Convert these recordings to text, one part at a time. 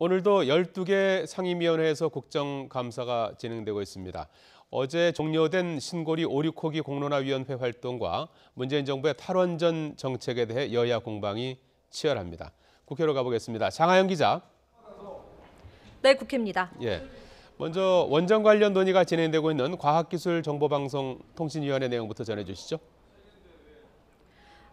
오늘도 12개 상임위원회에서 국정감사가 진행되고 있습니다. 어제 종료된 신고리 5.6호기 공론화위원회 활동과 문재인 정부의 탈원전 정책에 대해 여야 공방이 치열합니다. 국회로 가보겠습니다. 장하영 기자. 네, 국회입니다. 먼저 원전 관련 논의가 진행되고 있는 과학기술정보방송통신위원회 내용부터 전해주시죠.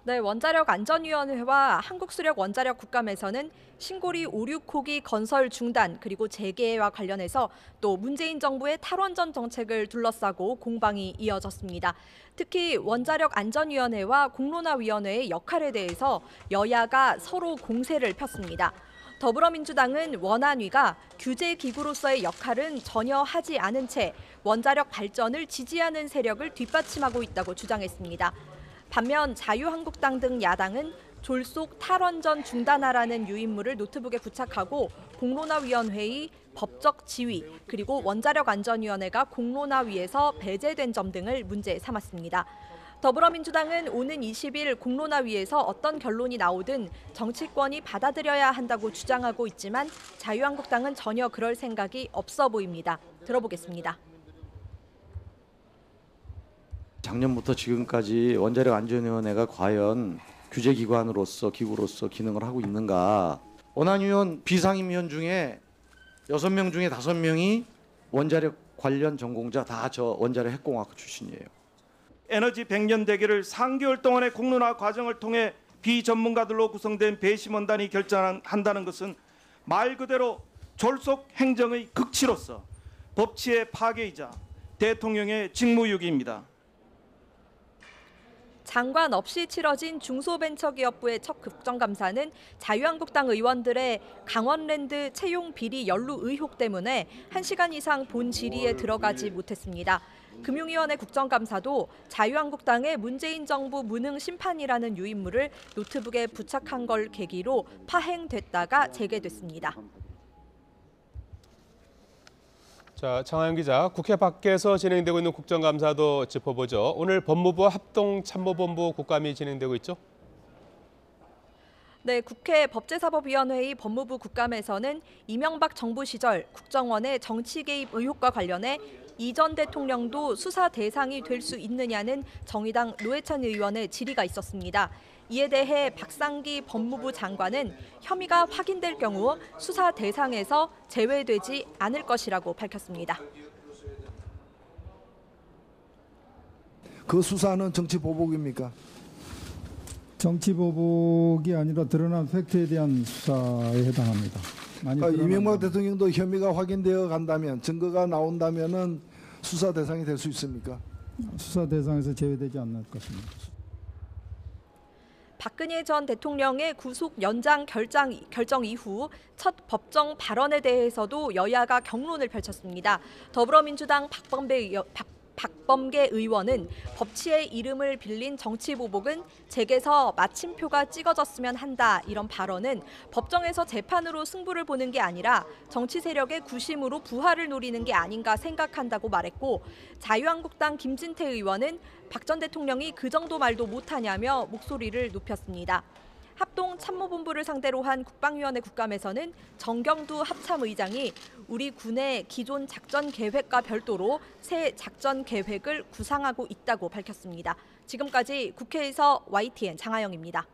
네, 원자력안전위원회와 한국수력원자력 국감에서는 신고리 5.6호기 건설 중단 그리고 재개와 관련해서 또 문재인 정부의 탈원전 정책을 둘러싸고 공방이 이어졌습니다. 특히 원자력안전위원회와 공론화위원회의 역할에 대해서 여야가 서로 공세를 폈습니다. 더불어민주당은 원안위가 규제기구로서의 역할은 전혀 하지 않은 채 원자력 발전을 지지하는 세력을 뒷받침하고 있다고 주장했습니다. 반면 자유한국당 등 야당은 졸속 탈원전 중단하라는 유인물을 노트북에 부착하고 공론화위원회의 법적 지위 그리고 원자력안전위원회가 공론화위에서 배제된 점 등을 문제 삼았습니다. 더불어민주당은 오는 20일 공론화위에서 어떤 결론이 나오든 정치권이 받아들여야 한다고 주장하고 있지만 자유한국당은 전혀 그럴 생각이 없어 보입니다. 들어보겠습니다. 작년부터 지금까지 원자력안전위원회가 과연 규제기관으로서 기구로서 기능을 하고 있는가. 원안위원 비상임위원 중에 6명 중에 5명이 원자력 관련 전공자 다 저 원자력 핵공학 출신이에요. 에너지 100년 대계를 3개월 동안의 공론화 과정을 통해 비전문가들로 구성된 배심원단이 결정한다는 것은 말 그대로 졸속 행정의 극치로서 법치의 파괴이자 대통령의 직무유기입니다. 장관 없이 치러진 중소벤처기업부의 첫 국정감사는 자유한국당 의원들의 강원랜드 채용 비리 연루 의혹 때문에 1시간 이상 본 질의에 들어가지 못했습니다. 금융위원회 국정감사도 자유한국당의 문재인 정부 무능 심판이라는 유인물을 노트북에 부착한 걸 계기로 파행됐다가 재개됐습니다. 자, 장하영 기자, 국회 밖에서 진행되고 있는 국정감사도 짚어보죠. 오늘 법무부와 합동참모본부 국감이 진행되고 있죠? 네, 국회 법제사법위원회의 법무부 국감에서는 이명박 정부 시절 국정원의 정치 개입 의혹과 관련해 이 전 대통령도 수사 대상이 될 수 있느냐는 정의당 노회찬 의원의 질의가 있었습니다. 이에 대해 박상기 법무부 장관은 혐의가 확인될 경우 수사 대상에서 제외되지 않을 것이라고 밝혔습니다. 그 수사는 정치 보복입니까? 정치 보복이 아니라 드러난 팩트에 대한 수사에 해당합니다. 이명박 대통령도 혐의가 확인되어 간다면 증거가 나온다면은 수사 대상이 될 수 있습니까? 수사 대상에서 제외되지 않을 것입니다. 박근혜 전 대통령의 구속 연장 결정 이후 첫 법정 발언에 대해서도 여야가 격론을 펼쳤습니다. 더불어민주당 박범계 의원은 법치의 이름을 빌린 정치보복은 잭에서 마침표가 찍어졌으면 한다 이런 발언은 법정에서 재판으로 승부를 보는 게 아니라 정치 세력의 구심으로 부활을 노리는 게 아닌가 생각한다고 말했고 자유한국당 김진태 의원은 박 전 대통령이 그 정도 말도 못하냐며 목소리를 높였습니다. 합동참모본부를 상대로 한 국방위원회 국감에서는 정경두 합참의장이 우리 군의 기존 작전 계획과 별도로 새 작전 계획을 구상하고 있다고 밝혔습니다. 지금까지 국회에서 YTN 장하영입니다.